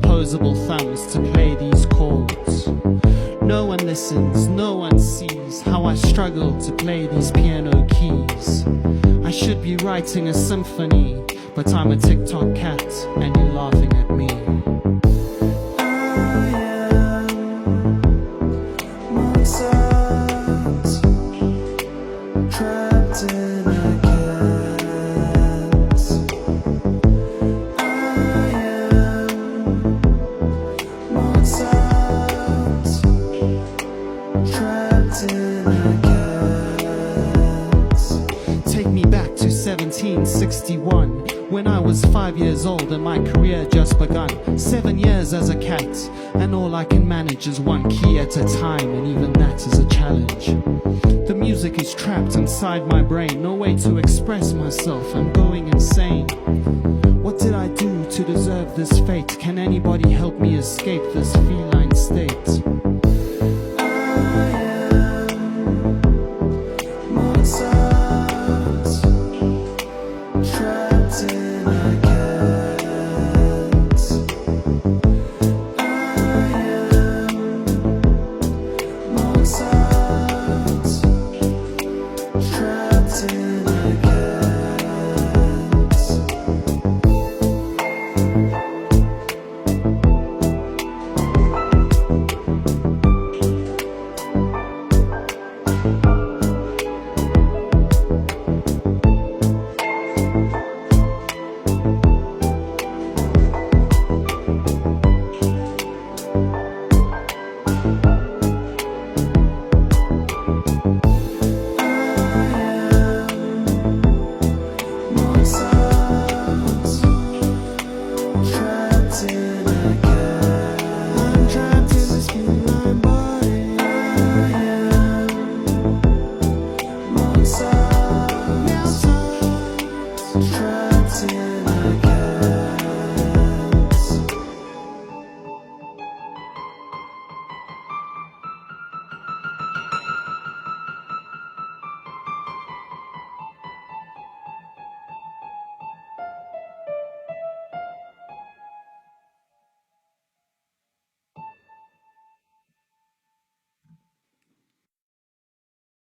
opposable thumbs to play these chords. No one listens, no one sees how I struggle to play these piano keys. I should be writing a symphony, but I'm a TikTok cat and you're laughing at me. Trapped in a cat. I am Mozart, trapped in a cat. Take me back to 1761, when I was 5 years old and my career just begun. 7 years as a cat, and all I can manage is one key at a time, and even that is a challenge. The music is trapped inside my brain, no way to express myself, I'm going insane. What did I do to deserve this fate? Can anybody help me escape this feline state?